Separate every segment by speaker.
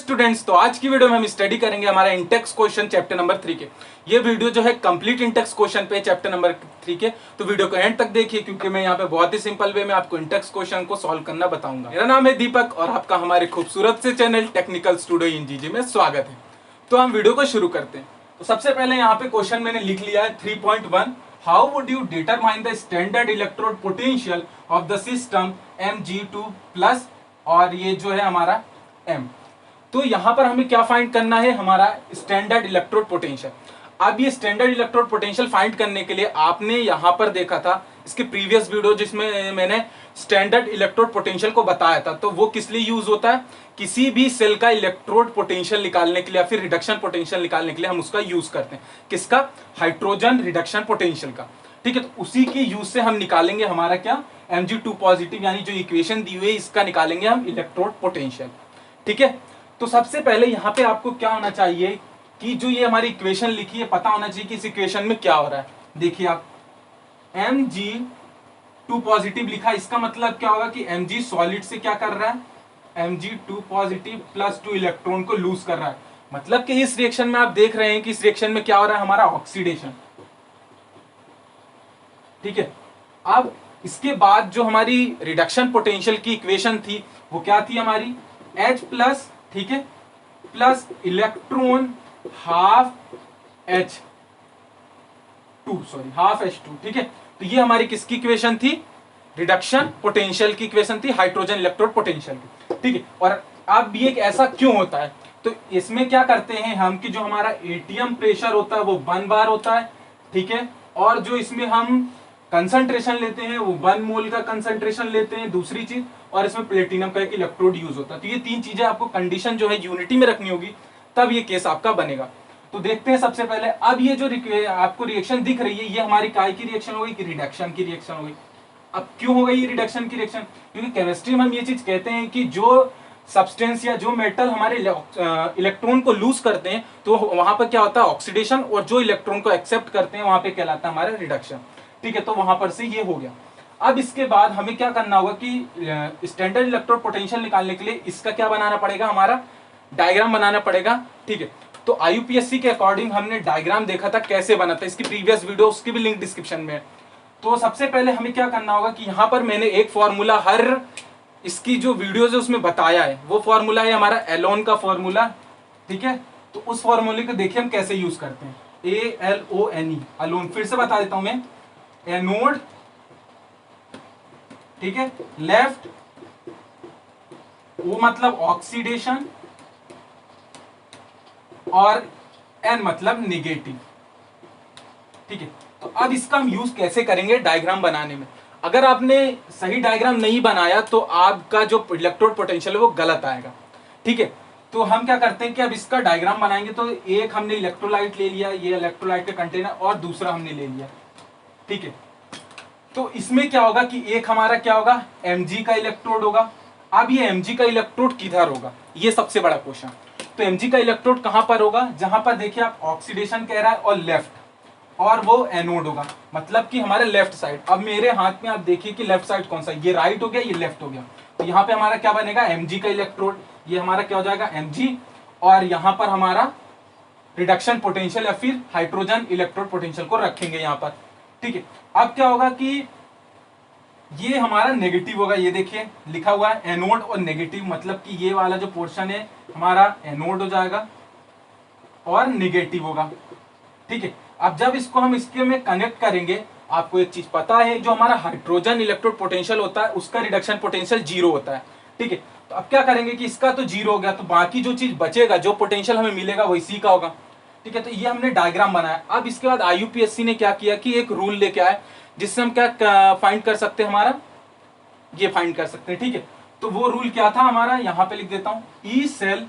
Speaker 1: Students, तो आज की वीडियो में हम स्टडी करेंगे हमारा इंटेक्स क्वेश्चन चैप्टर नंबर 3 के। ये वीडियो जो है कंप्लीट इंटेक्स क्वेश्चन पे चैप्टर नंबर 3 के, तो वीडियो को एंड तक देखिए क्योंकि मैं यहाँ पे बहुत ही सिंपल वे में आपको इंटेक्स क्वेश्चन को सॉल्व करना बताऊंगा। मेरा नाम है दीपक और आपका हमारे खूबसूरत से चैनल टेक्निकल स्टूडियो इन जीजी में स्वागत है। तो हम वीडियो को शुरू करते हैं। तो सबसे पहले यहाँ पे क्वेश्चन मैंने लिख लिया है 3.1, how would you determine the standard electrode potential of the system Mg2 plus और ये जो है हमारा M। तो यहां पर हमें क्या फाइंड करना है, हमारा स्टैंडर्ड इलेक्ट्रोड पोटेंशियल। अब ये स्टैंडर्ड इलेक्ट्रोड पोटेंशियल फाइंड करने के लिए आपने यहां पर देखा था इसके प्रीवियस वीडियो जिसमें मैंने स्टैंडर्ड इलेक्ट्रोड पोटेंशियल को बताया था। तो वो किस लिए यूज होता है, किसी भी सेल का इलेक्ट्रोड पोटेंशियल निकालने के लिए या फिर रिडक्शन पोटेंशियल निकालने के लिए हम उसका यूज करते हैं। किसका, हाइड्रोजन रिडक्शन पोटेंशियल का। ठीक है, तो उसी के यूज से हम निकालेंगे हमारा क्या, Mg2 पॉजिटिव, यानी जो इक्वेशन दी हुई है इसका निकालेंगे हम इलेक्ट्रोड पोटेंशियल। ठीक है, तो सबसे पहले यहाँ पे आपको क्या होना चाहिए कि जो ये हमारी इक्वेशन लिखी है पता होना चाहिए कि इस इक्वेशन में क्या हो रहा है। देखिए आप Mg2 पॉजिटिव लिखा, इसका मतलब क्या होगा कि Mg सॉलिड से क्या कर रहा है, Mg2 पॉजिटिव प्लस 2 इलेक्ट्रॉन को लूज कर रहा है। मतलब कि इस रिएक्शन में आप देख रहे हैं कि इस रिएक्शन में क्या हो रहा है, हमारा ऑक्सीडेशन। ठीक है, अब इसके बाद जो हमारी रिडक्शन पोटेंशियल की इक्वेशन थी वो क्या थी हमारी, H प्लस, ठीक है, प्लस इलेक्ट्रॉन हाफ H2। ठीक है, तो ये हमारी किसकी इक्वेशन थी, रिडक्शन पोटेंशियल की इक्वेशन थी, हाइड्रोजन इलेक्ट्रोड पोटेंशियल की। ठीक है, और अब ये ऐसा क्यों होता है, तो इसमें क्या करते हैं हम कि जो हमारा एटीएम प्रेशर होता है वो 1 बार होता है। ठीक है, और जो इसमें हम कंसंट्रेशन लेते हैं वो 1 मोल का कंसंट्रेशन लेते हैं, दूसरी चीज, और इसमें प्लेटिनम का एक इलेक्ट्रोड यूज होता है। तो ये तीन चीजें आपको कंडीशन जो है यूनिटी में रखनी होगी, तब ये केस आपका बनेगा। तो देखते हैं सबसे पहले, अब ये जो आपको रिएक्शन दिख रही है ये हमारी काय की रिएक्शन हो गई कि रिडक्शन की रिएक्शन हो गई। अब क्यों हो गई ये रिडक्शन की रिएक्शन, क्योंकि केमिस्ट्री में हम ये चीज कहते हैं कि जो सब्सटेंस या जो मेटल हमारे इलेक्ट्रॉन को लूज करते हैं तो वहां पर क्या होता है, ऑक्सीडेशन, और जो इलेक्ट्रॉन को एक्सेप्ट करते हैं वहां पे कहलाता है हमारा रिडक्शन। ठीक है, तो वहां पर से ये हो गया। अब इसके बाद हमें क्या करना होगा कि स्टैंडर्ड इलेक्ट्रोड पोटेंशियल निकालने के लिए इसका क्या बनाना पड़ेगा, हमारा डायग्राम बनाना पड़ेगा। ठीक है, तो आईयूपीएससी के अकॉर्डिंग हमने डायग्राम देखा था कैसे बना था, इसकी प्रीवियस वीडियो उसकी भी लिंक डिस्क्रिप्शन में है। तो सबसे पहले हमें क्या करना होगा कि यहाँ पर मैंने एक फॉर्मूला हर इसकी जो वीडियोज है उसमें बताया है, वो फॉर्मूला है हमारा एलोन का फॉर्मूला। ठीक है, तो उस फॉर्मूले को देखिए हम कैसे यूज करते हैं, ALONE, अलोन। फिर से बता देता हूं मैं, एनोड, ठीक है, लेफ्ट, O मतलब ऑक्सीडेशन, और N मतलब निगेटिव। ठीक है, तो अब इसका हम यूज कैसे करेंगे डायग्राम बनाने में। अगर आपने सही डायग्राम नहीं बनाया तो आपका जो इलेक्ट्रोड पोटेंशियल है वो गलत आएगा। ठीक है, तो हम क्या करते हैं कि अब इसका डायग्राम बनाएंगे। तो एक हमने इलेक्ट्रोलाइट ले लिया, ये इलेक्ट्रोलाइट का कंटेनर, और दूसरा हमने ले लिया। ठीक है, तो इसमें क्या होगा कि एक हमारा क्या होगा, Mg का इलेक्ट्रोड होगा। अब ये Mg का इलेक्ट्रोड किधर होगा, ये सबसे बड़ा क्वेश्चन। तो Mg का इलेक्ट्रोड कहां पर होगा, जहां पर देखिए आप ऑक्सीडेशन कह रहा है और लेफ्ट, और वो एनोड होगा, मतलब कि हमारे लेफ्ट साइड। अब मेरे हाथ में आप देखिए कि लेफ्ट साइड कौन सा, ये राइट हो गया, ये लेफ्ट हो गया। तो यहाँ पे हमारा क्या बनेगा, Mg का इलेक्ट्रोड, ये हमारा क्या हो जाएगा Mg, और यहाँ पर हमारा रिडक्शन पोटेंशियल या फिर हाइड्रोजन इलेक्ट्रोड पोटेंशियल को रखेंगे यहाँ पर। ठीक है, अब क्या होगा कि ये हमारा नेगेटिव होगा, ये देखिए लिखा हुआ है एनोड और नेगेटिव, मतलब कि ये वाला जो पोर्शन है हमारा एनोड हो जाएगा और नेगेटिव होगा। ठीक है, अब जब इसको हम इसके में कनेक्ट करेंगे, आपको एक चीज पता है, जो हमारा हाइड्रोजन इलेक्ट्रोड पोटेंशियल होता है उसका रिडक्शन पोटेंशियल 0 होता है। ठीक है, तो अब क्या करेंगे कि इसका तो 0 हो गया, तो बाकी जो चीज बचेगा, जो पोटेंशियल हमें मिलेगा वो इसी का होगा। ठीक है, तो ये हमने डायग्राम बनाया। अब इसके बाद आईयूपीएससी ने क्या किया कि एक रूल लेके आए जिससे हम क्या फाइंड कर सकते हैं, हमारा ये फाइंड कर सकते हैं। ठीक है, तो वो रूल क्या था हमारा, यहां पे लिख देता हूं, E cell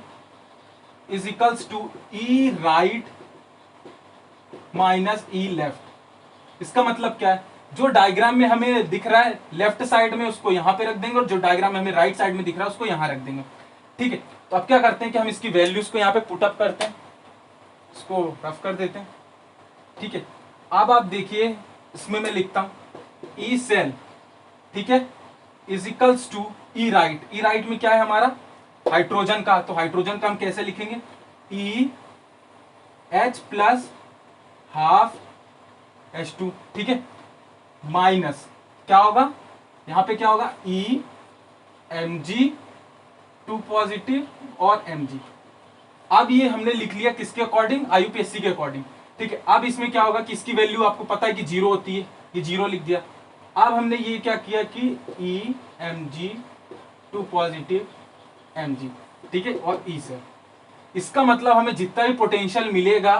Speaker 1: is equals to E right minus E left. इसका मतलब क्या है, जो डायग्राम में हमें दिख रहा है लेफ्ट साइड में उसको यहां पे रख देंगे, और जो डायग्राम में हमें राइट साइड में दिख रहा है उसको यहां रख देंगे। ठीक है, तो अब क्या करते हैं कि हम इसकी वैल्यूज को यहाँ पे पुटअप करते हैं, इसको रफ कर देते हैं। ठीक है, अब आप देखिए इसमें मैं लिखता हूं ई सेल, ठीक है, is equals to E right. E right में क्या है हमारा हाइड्रोजन का, तो हाइड्रोजन का हम कैसे लिखेंगे, E H plus half H2, ठीक है, माइनस क्या होगा यहाँ पे, क्या होगा ई Mg2 पॉजिटिव और Mg। अब ये हमने लिख लिया किसके अकॉर्डिंग, IUPAC के अकॉर्डिंग, ठीक है। अब इसमें क्या होगा कि इसकी वैल्यू आपको पता है कि 0 होती है, ये 0 लिख दिया। अब हमने ये क्या किया कि ई Mg2 पॉजिटिव Mg, ठीक है, और ई से, इसका मतलब हमें जितना भी पोटेंशियल मिलेगा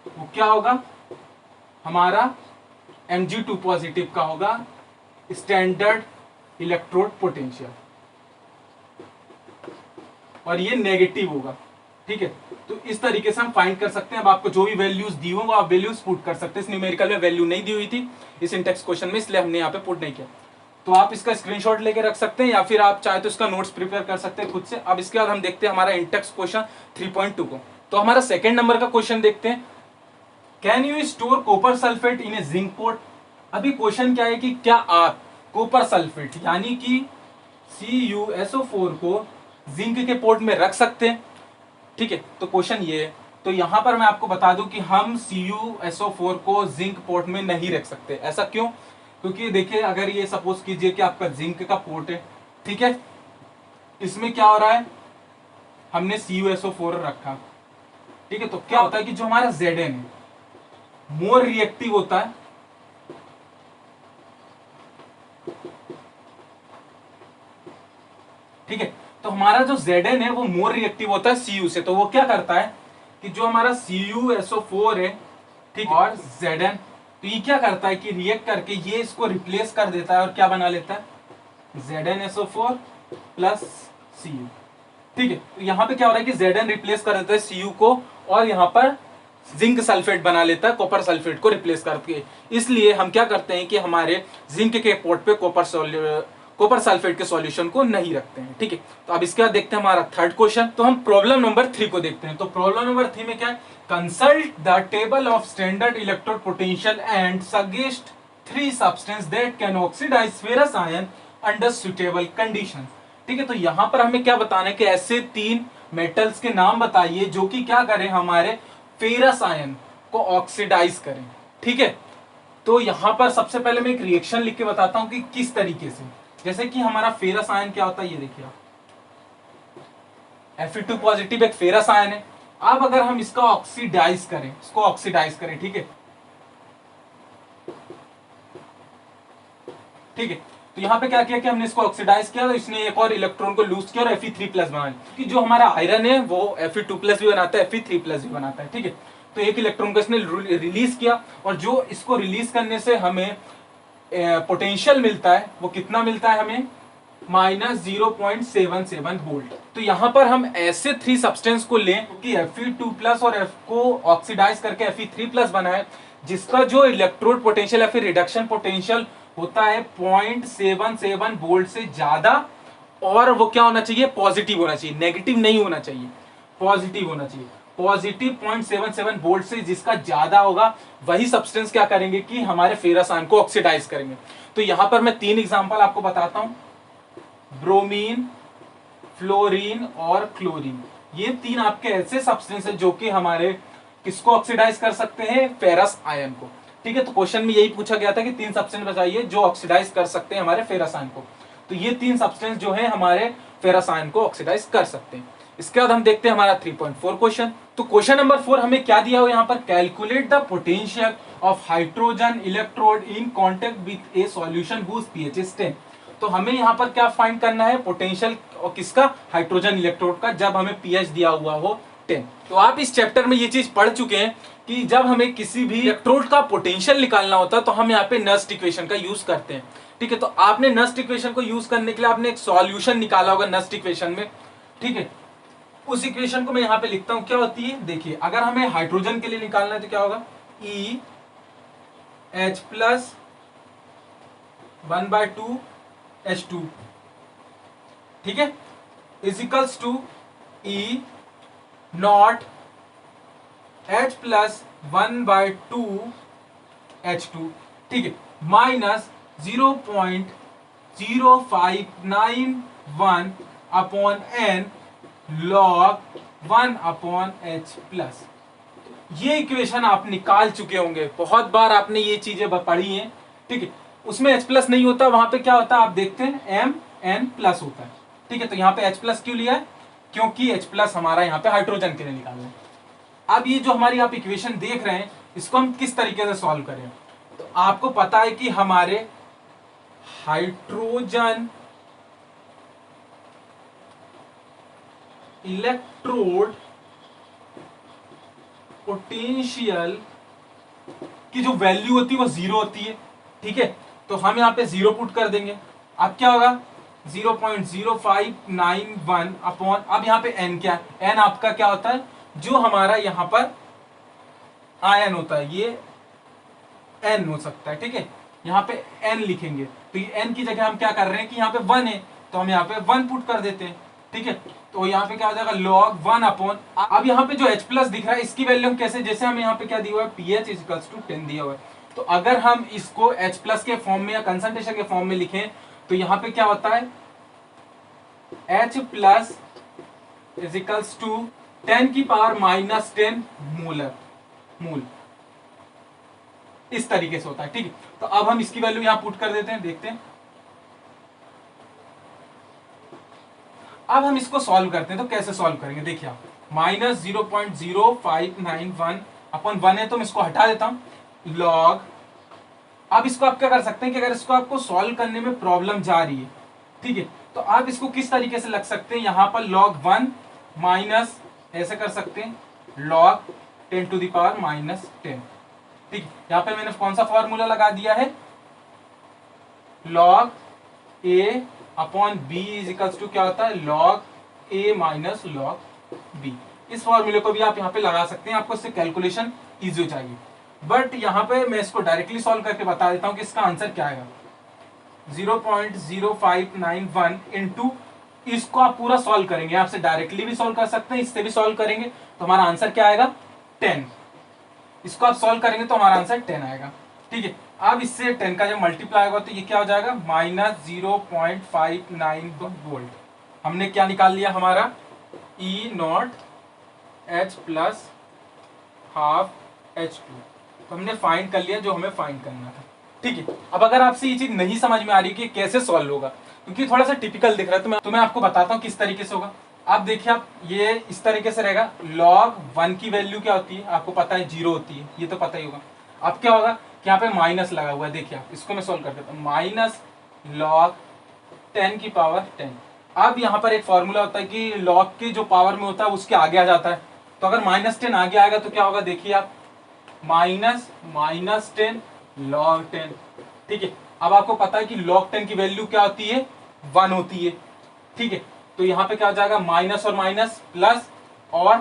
Speaker 1: वो क्या होगा, हमारा Mg2 पॉजिटिव का होगा स्टैंडर्ड इलेक्ट्रोड पोटेंशियल, और ये नेगेटिव होगा, ठीक है। तो इस तरीके से हम फाइंड कर सकते हैं। अब आपको जो भी वैल्यूज दी हो आप वैल्यूज पुट कर सकते हैं। इस न्यूमेरिकल में वैल्यू नहीं दी हुई थी इस इंडेक्स क्वेश्चन में, इसलिए हमने यहाँ पे पुट नहीं किया। तो आप इसका स्क्रीनशॉट लेके रख सकते हैं या फिर आप चाहे तो इसका नोट्स प्रिपेयर कर सकते हैं खुद से। अब इसके बाद हम देखते हैं हमारा इंडेक्स क्वेश्चन 3.2 को। तो हमारा सेकंड नंबर का क्वेश्चन देखते हैं, can you store copper sulphate in a zinc pot. अभी क्वेश्चन क्या है कि क्या आप कॉपर सल्फेट यानी कि CuSO4 को जिंक के पोर्ट में रख सकते हैं, ठीक है। तो क्वेश्चन ये है, तो यहां पर मैं आपको बता दूं कि हम CuSO4 को जिंक पोर्ट में नहीं रख सकते। ऐसा क्यों, क्योंकि देखिए अगर ये सपोज कीजिए कि आपका जिंक का पोर्ट है, ठीक है, इसमें क्या हो रहा है, हमने CuSO4 रखा, ठीक है, तो क्या होता है कि जो हमारा Zn है मोर रिएक्टिव होता है, ठीक है। तो हमारा जो Zn है वो मोर रिएक्टिव होता है Cu से, तो वो क्या करता है कि जो हमारा CuSO4 है, ठीक, और Zn, तो ये क्या करता है कि रिएक्ट करके ये इसको रिप्लेस कर देता है और क्या बना लेता है, ZnSO4 प्लस Cu, ठीक है। तो यहाँ पे क्या हो रहा है कि Zn रिप्लेस कर देता है Cu को और यहाँ पर जिंक सल्फेट बना लेता है कॉपर सल्फेट को रिप्लेस करके। इसलिए हम क्या करते हैं कि हमारे जिंक के पोर्ट पे कॉपर सल्फेट के सॉल्यूशन को नहीं रखते हैं, ठीक है। तो अब इसके बाद देखते हैं हमारा थर्ड क्वेश्चन। तो हम प्रॉब्लम नंबर 3 को देखते हैं। तो प्रॉब्लम नंबर 3 में क्या है, consult the table of standard electrode potential and suggest 3 substance that can oxidise ferrous ion under suitable conditions, ठीक है। तो यहां पर हमें क्या बताना है कि ऐसे 3 मेटल्स के नाम बताइए जो कि क्या करें, हमारे फेरस आयन को ऑक्सीडाइज करें, ठीक है। तो यहां पर सबसे पहले मैं एक रिएक्शन लिख के बताता हूं कि किस तरीके से, जैसे कि हमारा फेरस आयन क्या होता है, ये देखिए Fe2 पॉजिटिव एक फेरस आयन है। अब अगर हम इसका ऑक्सीडाइज करें, इसको ऑक्सीडाइज करें, ठीक है, ठीक है। तो यहाँ पे क्या किया कि हमने इसको ऑक्सीडाइज किया, तो इसने एक और इलेक्ट्रॉन को लूज किया और Fe3+ बना लिया, क्योंकि जो हमारा आयरन है वो Fe2+ भी बनाता है, Fe3+ भी बनाता है, ठीक है। तो एक इलेक्ट्रॉन को इसने रिलीज किया और जो इसको रिलीज करने से हमें पोटेंशियल मिलता है वो कितना मिलता है हमें, -0.77 वोल्ट। तो यहां पर हम ऐसे 3 सब्सटेंस को लें कि Fe2+ और F को ऑक्सीडाइज करके Fe3+ बनाए, जिसका जो इलेक्ट्रोड पोटेंशियल या फिर रिडक्शन पोटेंशियल होता है 0.77 वोल्ट से ज्यादा, और वो क्या होना चाहिए, पॉजिटिव होना चाहिए, नेगेटिव नहीं होना चाहिए, पॉजिटिव होना चाहिए। पॉजिटिव 0.77 वोल्ट से जिसका ज्यादा होगा वही सब्सटेंस क्या करेंगे कि हमारे फेरस आयन को ऑक्सीडाइज करेंगे। तो यहां पर मैं 3 एग्जांपल आपको बताता हूं, ब्रोमीन, फ्लोरीन और क्लोरीन। ये 3 आपके ऐसे सब्सटेंस है जो कि हमारे किसको ऑक्सीडाइज कर सकते हैं, फेरस आयन को, ठीक है। तो क्वेश्चन में यही पूछा गया था कि 3 सब्सटेंस बताइए जो ऑक्सीडाइज कर सकते हैं हमारे फेरस आयन को। तो ये 3 सब्सटेंस जो है हमारे फेरस आयन को ऑक्सीडाइज कर सकते हैं। इसके बाद हम देखते हैं हमारा 3.4 क्वेश्चन। तो क्वेश्चन नंबर 4 हमें क्या दिया हो यहाँ पर, calculate the potential of hydrogen electrode in contact with a solution whose pH is 10। तो हमें यहाँ पर क्या फाइंड करना है, पोटेंशियल और किसका, हाइड्रोजन इलेक्ट्रोड का, जब हमें pH दिया हुआ हो 10। तो आप इस चैप्टर में ये चीज पढ़ चुके हैं कि जब हमें किसी भी इलेक्ट्रोड का पोटेंशियल निकालना होता है तो हम यहाँ पे नस्ट इक्वेशन का यूज करते हैं, ठीक है। तो आपने नस्ट इक्वेशन को यूज करने के लिए आपने एक सॉल्यूशन निकाला होगा नस्ट इक्वेशन में, ठीक है। उस इक्वेशन को मैं यहाँ पे लिखता हूं, क्या होती है, देखिए अगर हमें हाइड्रोजन के लिए निकालना है तो क्या होगा, EH+1/2H2, ठीक है, इजिकल्स टू E0H+1/2H2, ठीक है, -0.0591/n log 1/h+। ये इक्वेशन आप निकाल चुके होंगे, बहुत बार आपने ये चीजें पढ़ी हैं, ठीक है। उसमें h+ नहीं होता, वहां पे क्या होता है आप देखते हैं Mn+ होता है, ठीक है। तो यहाँ पे h+ क्यों लिया है? क्योंकि H+ हमारा यहाँ पे हाइड्रोजन के लिए निकालना है। अब ये जो हमारी आप इक्वेशन देख रहे हैं, इसको हम किस तरीके से सॉल्व करें? तो आपको पता है कि हमारे हाइड्रोजन इलेक्ट्रोड पोटेंशियल की जो वैल्यू होती है वो 0 होती है, ठीक है। तो हम यहाँ पे 0 पुट कर देंगे। अब क्या होगा? 0.0591 अपॉन, अब यहाँ पे n क्या है? n आपका क्या होता है? जो हमारा यहाँ पर आयन होता है, ये n हो सकता है, ठीक है। यहाँ पे n लिखेंगे, तो ये n की जगह हम क्या कर रहे हैं कि यहाँ पे 1 है, तो हम यहाँ पे 1 पुट कर देते हैं, ठीक है। तो यहाँ पे क्या हो जाएगा? log 1 अपॉन, अब यहाँ पे जो H+ दिख रहा है इसकी वैल्यू हम कैसे, जैसे हम यहाँ पे क्या दिया हुआ है, pH = 10 दिया हुआ है। तो अगर हम इसको H+ के फॉर्म में या कंसंट्रेशन के फॉर्म में लिखें, तो यहाँ पे क्या होता है? H+ = 10⁻⁻10 मोल, इस तरीके से होता है, ठीक है। तो अब हम इसकी वैल्यू यहां पुट कर देते हैं, देखते हैं। अब हम इसको सॉल्व करते हैं, तो कैसे सॉल्व करेंगे देखिए आप, -0.0591/1 है, तो मैं इसको हटा देता हूं लॉग। अब इसको आप क्या कर सकते हैं कि अगर इसको आपको सॉल्व करने में प्रॉब्लम जा रही है, ठीक है, तो आप इसको किस तरीके से लग सकते हैं, यहां पर log 1 माइनस ऐसे कर सकते हैं log 10⁻⁻10, ठीक है। यहां पे मैंने कौन सा फॉर्मूला लगा दिया है? log a upon b is equals to क्या होता है? log a minus log b। इस फॉर्मूले को भी आप यहाँ पे लगा सकते हैं, आपको इससे कैलकुलेशन इजी हो जाएगी। बट यहाँ पे मैं इसको डायरेक्टली सॉल्व करके बता देता हूँ कि इसका आंसर क्या आएगा। 0.0591 इंटू, इसको आप पूरा सॉल्व करेंगे, आपसे डायरेक्टली भी सॉल्व कर सकते हैं, इससे भी सॉल्व करेंगे, तो हमारा आंसर क्या आएगा? 10। इसको आप सॉल्व करेंगे तो हमारा आंसर 10 आएगा, ठीक है। अब इससे 10 का जब मल्टीप्लाई होगा तो ये क्या हो जाएगा? -0.592 वोल्ट। हमने क्या निकाल लिया? हमारा E0 H+ ½ H2, तो हमने फाइंड कर लिया जो हमें फाइंड करना था, ठीक है। अब अगर आपसे ये चीज नहीं समझ में आ रही कि कैसे सॉल्व होगा, क्योंकि थोड़ा सा टिपिकल दिख रहा है, तो मैं आपको बताता हूँ किस तरीके से होगा। आप देखिए, आप ये इस तरीके से रहेगा। log 1 की वैल्यू क्या होती है? आपको पता है 0 होती है, ये तो पता ही होगा। अब क्या होगा कि यहाँ पे माइनस लगा हुआ है, देखिए आप, इसको मैं सॉल्व कर देता हूँ, -log 10⁻10। अब यहाँ पर एक फॉर्मूला होता है कि log के जो पावर में होता है उसके आगे आ जाता है, तो अगर -10 आगे आएगा तो क्या होगा? देखिए आप, -10 log 10, ठीक है। अब आपको पता है कि log 10 की वैल्यू क्या होती है? 1 होती है, ठीक है। तो यहाँ पे क्या हो जाएगा? माइनस और माइनस प्लस और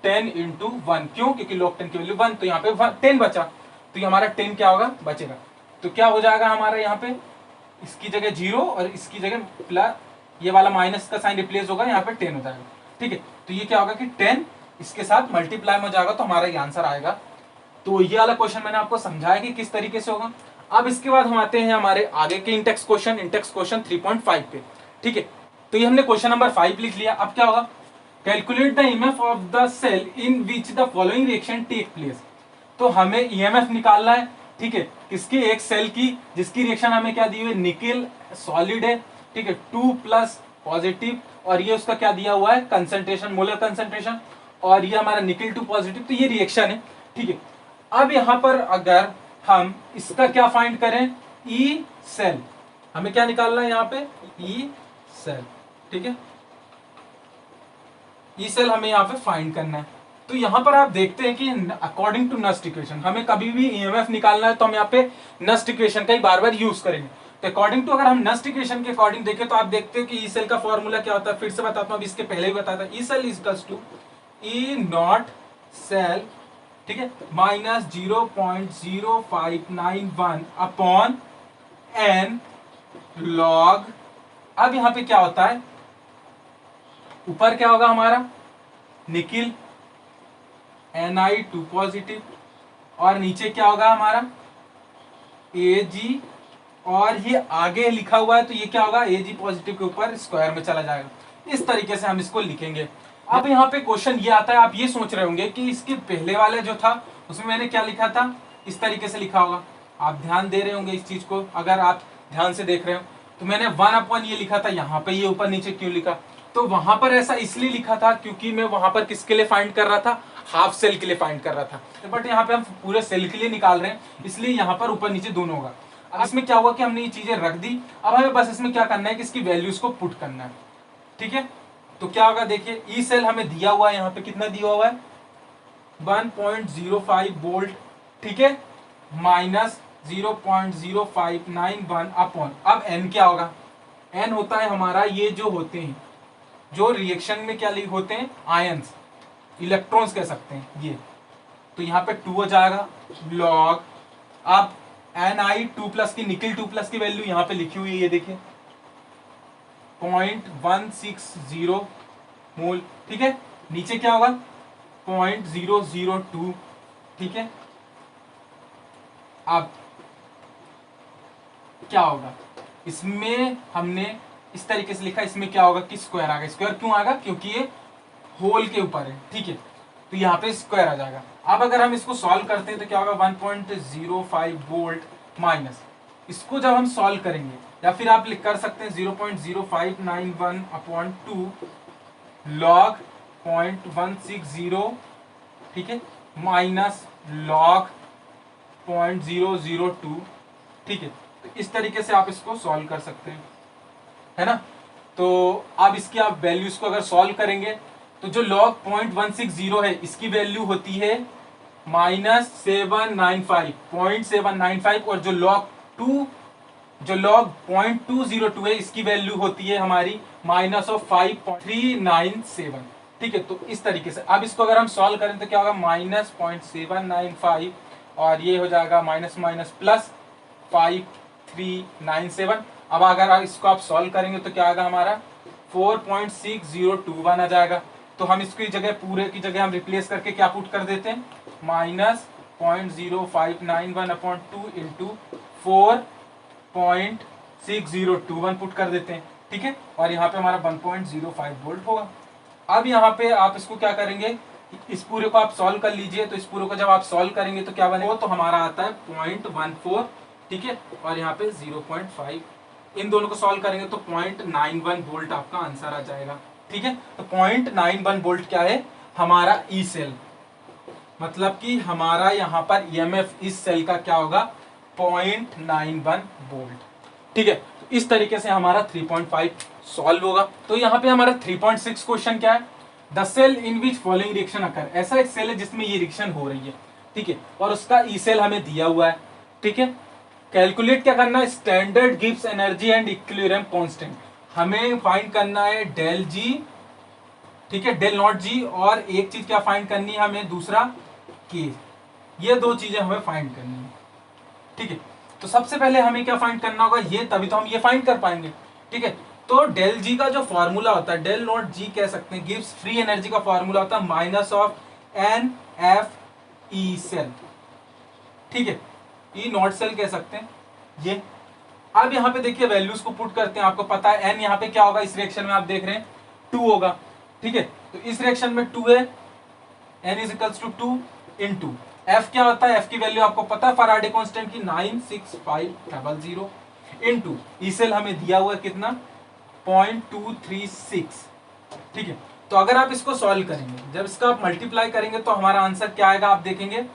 Speaker 1: 10 इंटू 1, क्यों? क्योंकि log 10 की वैल्यू 1, तो यहाँ पे 10 बचा, तो ये हमारा 10 क्या होगा? बचेगा। तो क्या हो जाएगा हमारा यहाँ पे? इसकी जगह 0 और इसकी जगह प्लस, ये वाला माइनस का साइन रिप्लेस होगा, यहाँ पे 10 हो जाएगा, ठीक है। तो ये क्या होगा कि 10 इसके साथ मल्टीप्लाई में जाएगा, तो हमारा ये आंसर आएगा। तो ये वाला क्वेश्चन मैंने आपको समझाया कि किस तरीके से होगा। अब इसके बाद हम आते हैं हमारे आगे के इंटेक्स क्वेश्चन 3.5 पे, ठीक है। तो ये हमने क्वेश्चन नंबर 5 लिख लिया। अब क्या होगा? Calculate the EMF of the cell in which the following reaction take place. तो हमें ईएमएफ निकालना है, ठीक है, किसकी? एक सेल की, जिसकी रिएक्शन हमें क्या दी हुई है? निकेल सॉलिड है, ठीक है, 2+ पॉजिटिव, और ये उसका क्या दिया हुआ है? कंसंट्रेशन, मोलर कंसंट्रेशन, और ये हमारा निकेल 2 पॉजिटिव, तो ये रिएक्शन है, ठीक है। अब यहाँ पर अगर हम इसका क्या फाइंड करें? ई सेल, हमें क्या निकालना है यहाँ पे? ई सेल, ठीक है, ई सेल हमें यहाँ पे फाइंड करना है। तो यहाँ पर आप देखते हैं कि अकॉर्डिंग टू नस्ट इक्वेशन, हमें कभी भी ईएमएफ निकालना है तो हम यहाँ पे नस्ट इक्वेशन का ही बार बार यूज करेंगे। तो अकॉर्डिंग टू, अगर हम नस्ट इक्वेशन के अकॉर्डिंग देखें तो आप देखते हो कि ई सेल का फॉर्मूला क्या होता है, फिर से बताता हूँ, अभी इसके पहले भी बताया था। E cell equals to E0 cell, ठीक है, -0.0591 अपॉन n log। अब यहां पे क्या होता है? ऊपर क्या होगा हमारा? निकिल Ni2 पॉजिटिव, और नीचे क्या होगा हमारा? Ag, और ये आगे लिखा हुआ है तो ये क्या होगा? Ag पॉजिटिव के ऊपर स्क्वायर में चला जाएगा। इस तरीके से हम इसको लिखेंगे। अब यहाँ पे क्वेश्चन ये आता है, आप ये सोच रहे होंगे कि इसके पहले वाला जो था उसमें मैंने क्या लिखा था, इस तरीके से लिखा होगा। आप ध्यान दे रहे होंगे इस चीज को, अगर आप ध्यान से देख रहे हो तो मैंने 1/, ये लिखा था, यहाँ पे ये ऊपर नीचे क्यों लिखा, तो वहां पर ऐसा इसलिए लिखा था क्योंकि मैं वहां पर किसके लिए फाइंड कर रहा था, हाफ सेल के लिए फाइंड कर रहा था। बट यहाँ पे हम पूरे सेल के लिए निकाल रहे हैं, इसलिए यहाँ पर ऊपर नीचे दोनों होगा। अब इसमें क्या हुआ कि हमने ये चीजें रख दी, अब हमें बस इसमें क्या करना है कि इसकी वैल्यूज को पुट करना है। ठीक है, तो क्या होगा, देखिए ई सेल हमें दिया हुआ है, यहाँ पे कितना दिया हुआ है 1.05 वोल्ट, ठीक है, माइनस 0.0591 अपॉन, अब एन क्या होगा, एन होता है हमारा ये जो होते हैं, जो रिएक्शन में क्या होते हैं, आयंस, इलेक्ट्रॉन्स कह सकते हैं ये, तो यहाँ पे 2 हो जाएगा लॉग, अब Ni2+ की, निकल 2+ की वैल्यू यहाँ पे लिखी हुई है, ये देखिए 0.160 मोल, ठीक है, नीचे क्या होगा 0.002, ठीक है। अब क्या होगा, इसमें हमने इस तरीके से लिखा, इसमें क्या होगा कि स्क्वायर आ गया, स्क्वायर क्यों आएगा, क्योंकि ये होल के ऊपर है, ठीक है, तो यहाँ पे स्क्वायर आ जाएगा। अब अगर हम इसको सॉल्व करते हैं तो क्या होगा 1.05 वोल्ट माइनस, इसको जब हम सॉल्व करेंगे, या फिर आप लिख कर सकते हैं 0.0591 अपॉन 2 लॉग 0.160, ठीक है, माइनस लॉग 0.002, ठीक है, तो इस तरीके से आप इसको सॉल्व कर सकते हैं, है ना। तो अब इसकी आप वैल्यूज को अगर सॉल्व करेंगे तो जो लॉग 0.160 है इसकी वैल्यू होती है -795 और जो लॉग 0.202 है इसकी वैल्यू होती है हमारी -5.397, ठीक है। तो इस तरीके से अब इसको अगर हम सॉल्व करें तो क्या होगा -0.795 और ये हो जाएगा माइनस माइनस प्लस 5397। अब अगर इसको आप सॉल्व करेंगे तो क्या आएगा हमारा 4.6021 आ जाएगा। तो हम इसकी जगह, पूरे की जगह हम रिप्लेस करके क्या पुट कर देते हैं -0.0591 अपॉन 2 इंटू 4.6021 पुट कर देते हैं, ठीक है, और यहाँ पे हमारा 1.05 वोल्ट होगा। अब यहाँ पे आप इसको क्या करेंगे, इस पूरे को आप सॉल्व कर लीजिए, तो इस पूरे को जब आप सॉल्व करेंगे तो क्या बनेगा, तो हमारा आता है 0.14, ठीक है, और यहाँ पे 0.5, इन दोनों को सॉल्व करेंगे तो 0.91 वोल्ट आपका आंसर आ जाएगा, ठीक है। तो 0.91 वोल्ट क्या है हमारा ई सेल, मतलब कि हमारा यहाँ पर ईएमएफ इस सेल का क्या होगा 0.91 वोल्ट, ठीक है। तो इस तरीके से हमारा 3.5 सॉल्व होगा। तो यहाँ पे हमारा 3.6 क्वेश्चन क्या है, the cell in which following reaction occur, ऐसा एक सेल है जिसमें ये रिएक्शन हो रही है, ठीक है, और उसका ई सेल हमें दिया हुआ है, ठीक है। कैलकुलेट क्या करना है, standard Gibbs energy and equilibrium constant, हमें फाइंड करना है डेल जी, ठीक है, डेल नॉट जी, और एक चीज क्या फाइंड करनी है हमें, दूसरा के, ये दो चीजें हमें फाइंड करनी है, ठीक है। तो सबसे पहले हमें क्या फाइंड करना होगा, ये तभी तो हम ये फाइंड कर पाएंगे, ठीक है। तो डेल जी का जो फॉर्मूला होता है, डेल नॉट जी कह सकते हैं, गिव्स फ्री एनर्जी का फॉर्मूला होता है -NFE सेल, ठीक है, ई नॉट सेल कह सकते हैं ये। अब यहाँ पे देखिए वैल्यूज को पुट करते हैं, आपको पता है एन यहाँ पे क्या होगा, इस रिएक्शन में आप देख रहे हैं 2 होगा, ठीक है, तो इस रिएक्शन में 2 है, n is equals to 2 into F क्या होता है, एफ की वैल्यू आपको पता है फैराडे कांस्टेंट की 96500 इंटू ई सेल हमें दिया हुआ है कितना 0.236, ठीक है। तो अगर आप इसको सॉल्व करेंगे, जब इसका आप मल्टीप्लाई करेंगे तो हमारा आंसर क्या आएगा, आप देखेंगे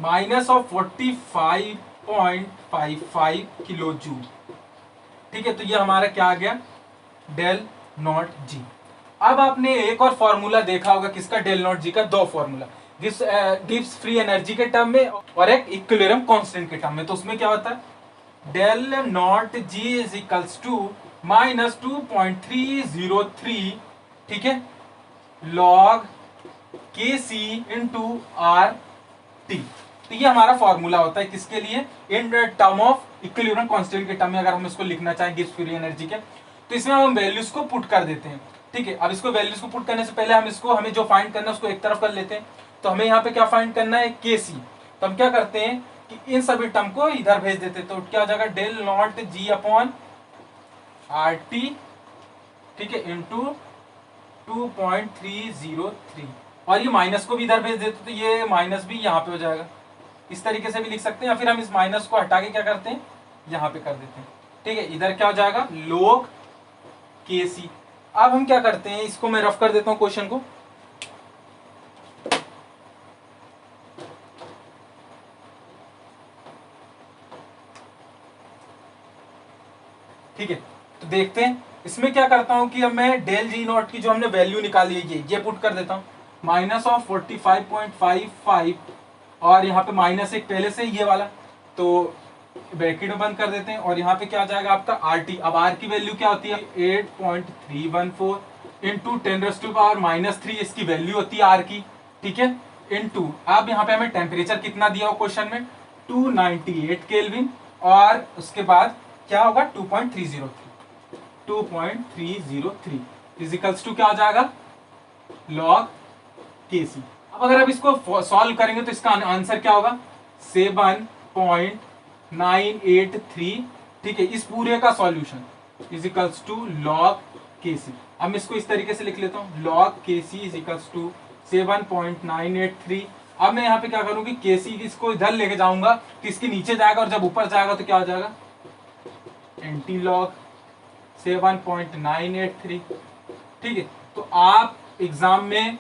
Speaker 1: -45.55 किलो जूल, ठीक है। तो ये हमारा क्या आ गया डेल नॉट जी। अब आपने एक और फॉर्मूला देखा होगा किसका, डेल नॉट जी का, दो फॉर्मूला, गिव्स फ्री एनर्जी के टर्म में और एक इक्विलिब्रियम कांस्टेंट के टर्म में। तो उसमें क्या होता है del naught G is equals to -2.303, ठीक है, लॉग के सी इंटू आर टी। तो ये हमारा फॉर्मूला होता है किसके लिए, in term of equilibrium constant के टर्म में अगर हम इसको लिखना चाहें गिव्स फ्री एनर्जी के, तो इसमें हम वैल्यूज को पुट कर देते हैं, ठीक है। अब इसको वैल्यूज को पुट करने से पहले हम इसको, हमें जो फाइंड करना है उसको एक तरफ कर लेते हैं। तो हमें यहाँ पे क्या फाइंड करना है के सी, तो हम क्या करते हैं कि इन सभी टर्म को इधर भेज देते हैं, तो क्या हो जाएगा del naught G upon R T, ठीक है, इंटू 2.303 और ये माइनस को भी इधर भेज देते तो ये माइनस भी यहाँ पे हो जाएगा। इस तरीके से भी लिख सकते हैं, या फिर हम इस माइनस को हटा के क्या करते हैं, यहाँ पे कर देते हैं। ठीक है, इधर क्या हो जाएगा, log KC। अब हम क्या करते हैं, इसको मैं रफ कर देता हूँ क्वेश्चन को। ठीक है, तो देखते हैं इसमें क्या करता हूं कि अब मैं डेल जी नॉट की जो हमने वैल्यू निकाली है ये पुट कर देता हूं, -45.55 और यहाँ पे माइनस एक पहले से ये वाला, तो ब्रैकेट में बंद कर देते हैं और यहाँ पे क्या आ जाएगा आपका RT। अब R की वैल्यू क्या होती है, 8.314 इंटू 10⁻⁻³ इसकी वैल्यू होती है R की। ठीक है, इंटू अब यहाँ पे हमें टेम्परेचर कितना दिया हो क्वेश्चन में, 298 केल्विन, और उसके बाद क्या होगा 2.303 फिजिकल्स टू क्या हो जाएगा, log KC। अब अगर आप इसको सॉल्व करेंगे तो इसका आंसर क्या होगा, 7.983। ठीक है, इस पूरे का solution is equals to log KC। अब मैं इसको इस तरीके से लिख लेता हूँ, log KC इजिकल्स टू 7.983। अब मैं यहाँ पे क्या करूँगी, KC इसको इधर लेके जाऊंगा तो इसके नीचे जाएगा और जब ऊपर जाएगा तो क्या हो जाएगा, एंटी लॉग 7.983। ठीक है, तो आप एग्जाम में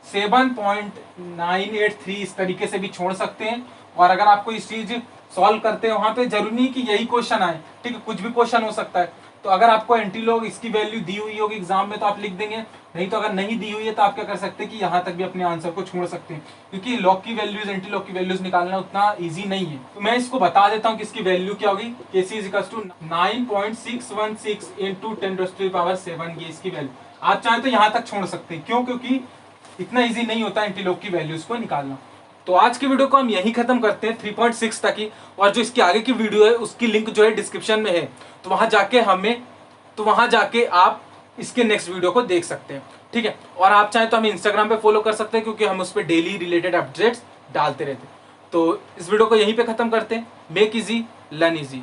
Speaker 1: 7.983 इस तरीके से भी छोड़ सकते हैं, और अगर आपको इस चीज सॉल्व करते हैं वहां पे जरूरी नहीं कि यही क्वेश्चन आए। ठीक है, कुछ भी क्वेश्चन हो सकता है। तो अगर आपको एंटी लॉग इसकी वैल्यू दी हुई होगी एग्जाम में तो आप लिख देंगे, नहीं तो अगर नहीं दी हुई है तो आप क्या कर सकते हैं कि यहाँ तक भी अपने आंसर को छोड़ सकते हैं, क्योंकि लॉग की वैल्यूज एंटी लॉग की वैल्यूज निकालना उतना इजी नहीं है। तो मैं इसको बता देता हूँ कि इसकी वैल्यू क्या होगी, KC इक्वल्स टू 9.616 इंटू 10⁻⁷ ये इसकी वैल्यू। आप चाहें तो यहाँ तक छोड़ सकते हैं, क्यों, क्योंकि इतना इजी नहीं होता एंटी लॉग की वैल्यूज को निकालना। तो आज की वीडियो को हम यही खत्म करते हैं 3.6 तक ही, और जो इसके आगे की वीडियो है उसकी लिंक जो है डिस्क्रिप्शन में है, तो वहां जाके आप इसके नेक्स्ट वीडियो को देख सकते हैं। ठीक है, और आप चाहें तो हमें इंस्टाग्राम पे फॉलो कर सकते हैं, क्योंकि हम उस पर डेली रिलेटेड अपडेट्स डालते रहते हैं। तो इस वीडियो को यहीं पे खत्म करते हैं। Make easy learn easy.